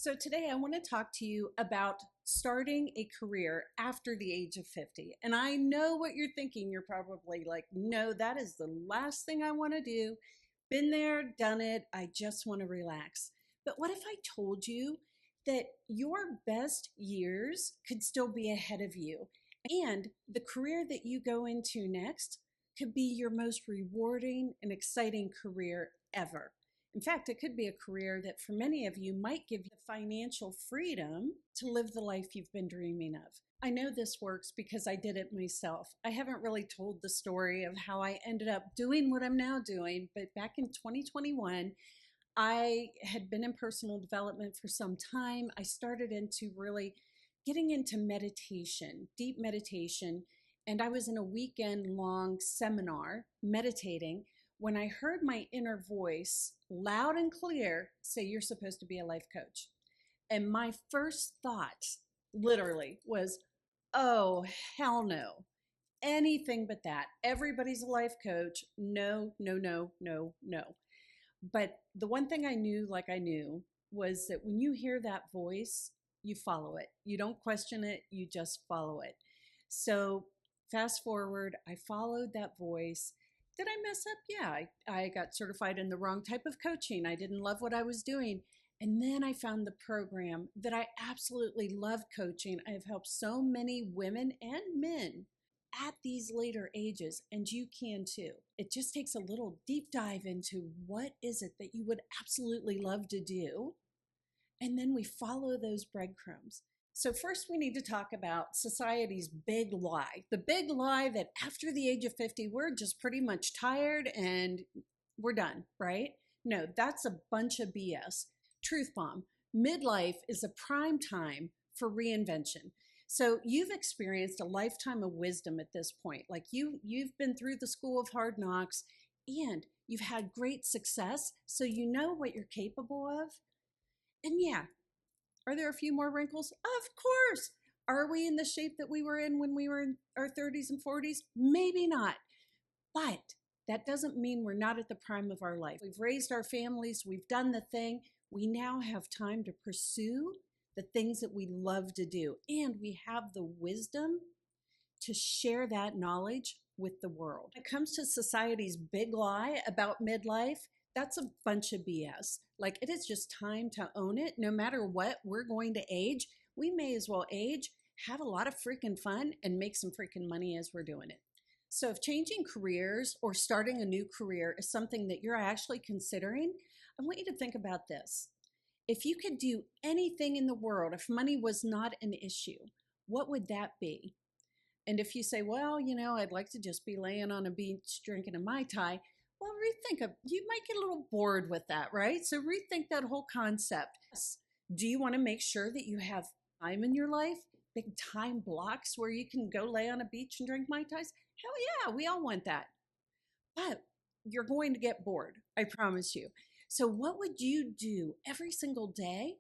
So today I want to talk to you about starting a career after the age of 50. And I know what you're thinking. You're probably like, no, that is the last thing I want to do. Been there, done it. I just want to relax. But what if I told you that your best years could still be ahead of you? And the career that you go into next could be your most rewarding and exciting career ever. In fact, it could be a career that for many of you might give you the financial freedom to live the life you've been dreaming of. I know this works because I did it myself. I haven't really told the story of how I ended up doing what I'm now doing, but back in 2021, I had been in personal development for some time. I started into really getting into meditation, deep meditation, and I was in a weekend long seminar meditating when I heard my inner voice loud and clear say, "You're supposed to be a life coach." And my first thought literally was, oh, hell no. Anything but that. Everybody's a life coach. No, no, no, no, no. But the one thing I knew, like I knew, was that when you hear that voice, you follow it. You don't question it, you just follow it. So fast forward, I followed that voice. Did I mess up? Yeah, I got certified in the wrong type of coaching. I didn't love what I was doing. And then I found the program that I absolutely love coaching. I have helped so many women and men at these later ages, and you can too. It just takes a little deep dive into what is it that you would absolutely love to do, and then we follow those breadcrumbs. So first we need to talk about society's big lie. The big lie that after the age of 50, we're just pretty much tired and we're done, right? No, that's a bunch of BS. Truth bomb. Midlife is a prime time for reinvention. So you've experienced a lifetime of wisdom at this point. Like you've been through the school of hard knocks and you've had great success. So you know what you're capable of. And yeah, are there a few more wrinkles? Of course. Are we in the shape that we were in when we were in our 30s and 40s? Maybe not. But that doesn't mean we're not at the prime of our life. We've raised our families. We've done the thing. We now have time to pursue the things that we love to do. And we have the wisdom to share that knowledge with the world. When it comes to society's big lie about midlife, that's a bunch of BS. Like, it is just time to own it. No matter what, we're going to age. We may as well age, have a lot of freaking fun, and make some freaking money as we're doing it. So if changing careers or starting a new career is something that you're actually considering, I want you to think about this. If you could do anything in the world, if money was not an issue, what would that be? And if you say, well, I'd like to just be laying on a beach drinking a Mai Tai, well, you might get a little bored with that, right? So rethink that whole concept. Do you want to make sure that you have time in your life, big time blocks where you can go lay on a beach and drink Mai Tais? Hell yeah, we all want that. But you're going to get bored, I promise you. So what would you do every single day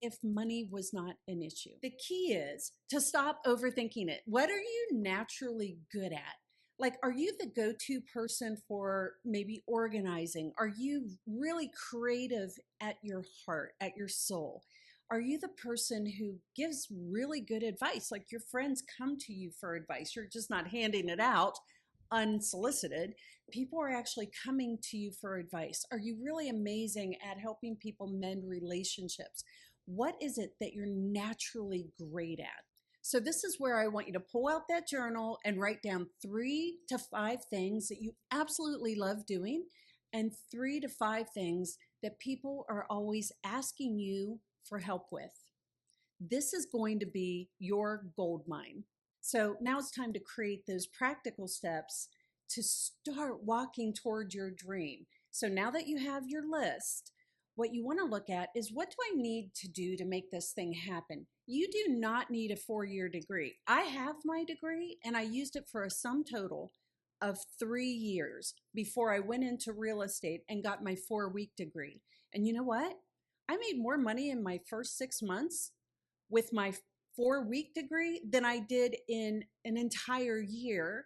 if money was not an issue? The key is to stop overthinking it. What are you naturally good at? Like, are you the go-to person for maybe organizing? Are you really creative at your heart, at your soul? Are you the person who gives really good advice? Like, your friends come to you for advice. You're just not handing it out unsolicited. People are actually coming to you for advice. Are you really amazing at helping people mend relationships? What is it that you're naturally great at? So this is where I want you to pull out that journal and write down 3 to 5 things that you absolutely love doing and 3 to 5 things that people are always asking you for help with. This is going to be your gold mine. So now it's time to create those practical steps to start walking toward your dream. So now that you have your list, what you want to look at is, what do I need to do to make this thing happen? You do not need a 4-year degree. I have my degree and I used it for a sum total of 3 years before I went into real estate and got my 4-week degree. And you know what? I made more money in my first 6 months with my 4-week degree than I did in an entire year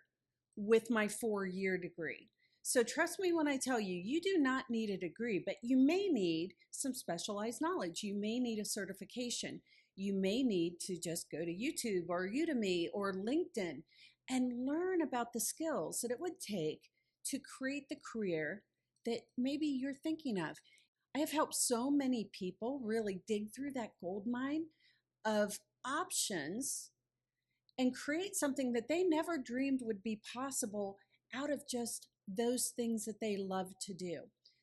with my 4-year degree. So trust me when I tell you, you do not need a degree, but you may need some specialized knowledge. You may need a certification. You may need to just go to YouTube or Udemy or LinkedIn and learn about the skills that it would take to create the career that maybe you're thinking of. I have helped so many people really dig through that gold mine of options and create something that they never dreamed would be possible out of just those things that they love to do.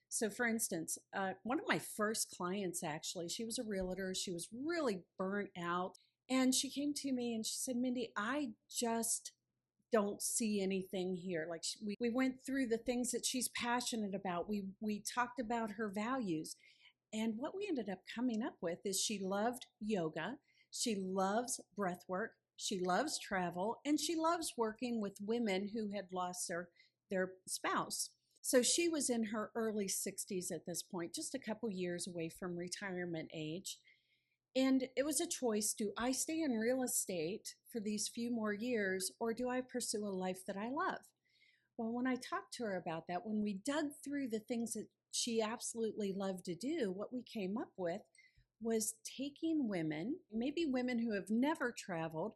So, for instance, one of my first clients actually, she was a realtor. She was really burnt out. And she came to me and she said, Mindy, I just don't see anything here. Like we went through the things that she's passionate about. We talked about her values. And what we ended up coming up with is she loved yoga, she loves breath work, she loves travel, and she loves working with women who had lost their spouse. So she was in her early 60s at this point, just a couple years away from retirement age. And it was a choice. Do I stay in real estate for these few more years, or do I pursue a life that I love? Well, when I talked to her about that, when we dug through the things that she absolutely loved to do, what we came up with was taking women, maybe women who have never traveled,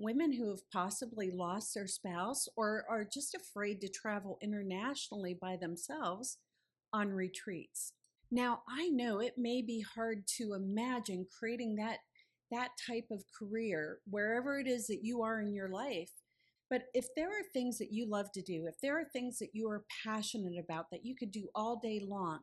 women who have possibly lost their spouse or are just afraid to travel internationally by themselves on retreats. Now, I know it may be hard to imagine creating that type of career wherever it is that you are in your life. But if there are things that you love to do, if there are things that you are passionate about that you could do all day long,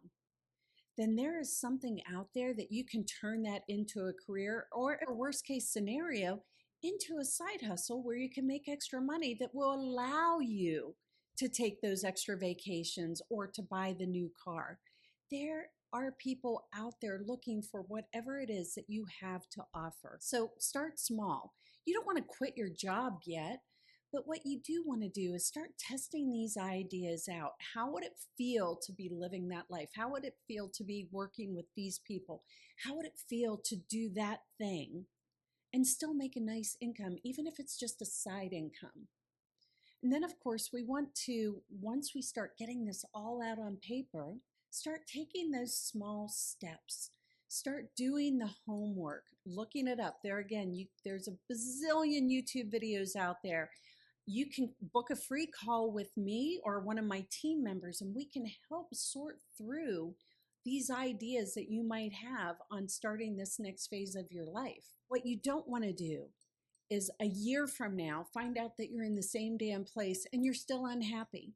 then there is something out there that you can turn that into a career, or a worst case scenario, into a side hustle where you can make extra money that will allow you to take those extra vacations or to buy the new car. There are people out there looking for whatever it is that you have to offer. So start small. You don't want to quit your job yet, but what you do want to do is start testing these ideas out. How would it feel to be living that life? How would it feel to be working with these people? How would it feel to do that thing and still make a nice income, even if it's just a side income? And then, of course, we want to, once we start getting this all out on paper, start taking those small steps. Start doing the homework, looking it up. There again, there's a bazillion YouTube videos out there. You can book a free call with me or one of my team members, and we can help sort through these ideas that you might have on starting this next phase of your life. What you don't want to do is a year from now find out that you're in the same damn place and you're still unhappy.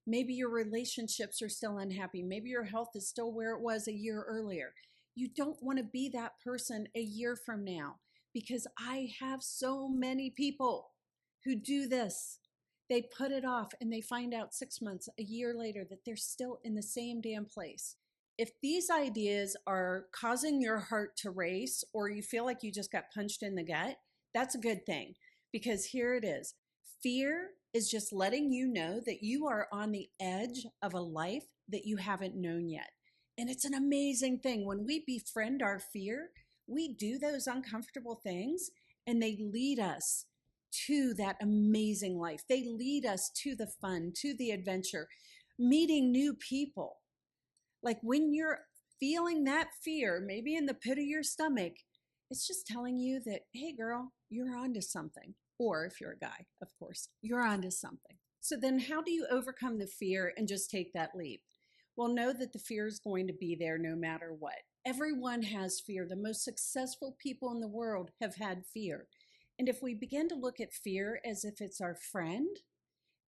Maybe your relationships are still unhappy. Maybe your health is still where it was a year earlier. You don't want to be that person a year from now, because I have so many people who do this. They put it off and they find out 6 months, a year later, that they're still in the same damn place. If these ideas are causing your heart to race, or you feel like you just got punched in the gut, that's a good thing, because here it is. Fear is just letting you know that you are on the edge of a life that you haven't known yet. And it's an amazing thing. When we befriend our fear, we do those uncomfortable things and they lead us to that amazing life. They lead us to the fun, to the adventure, meeting new people. Like when you're feeling that fear, maybe in the pit of your stomach, it's just telling you that, hey girl, you're onto something. Or if you're a guy, of course, you're onto something. So then how do you overcome the fear and just take that leap? Well, know that the fear is going to be there no matter what. Everyone has fear. The most successful people in the world have had fear. And if we begin to look at fear as if it's our friend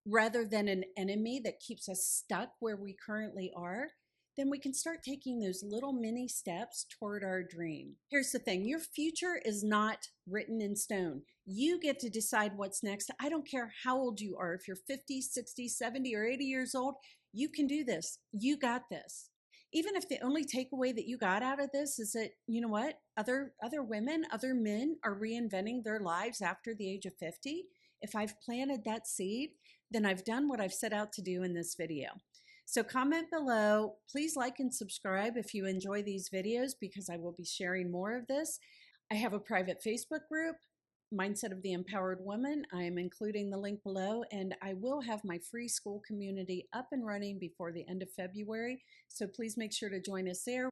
rather than an enemy that keeps us stuck where we currently are, then we can start taking those little mini steps toward our dream. Here's the thing, your future is not written in stone. You get to decide what's next. I don't care how old you are. If you're 50, 60, 70, or 80 years old, you can do this. You got this. Even if the only takeaway that you got out of this is that, you know what, other women, other men are reinventing their lives after the age of 50. If I've planted that seed, then I've done what I've set out to do in this video. So comment below. Please like and subscribe if you enjoy these videos, because I will be sharing more of this. I have a private Facebook group. Mindset of the Empowered Woman. I am including the link below, and I will have my free school community up and running before the end of February. So please make sure to join us there.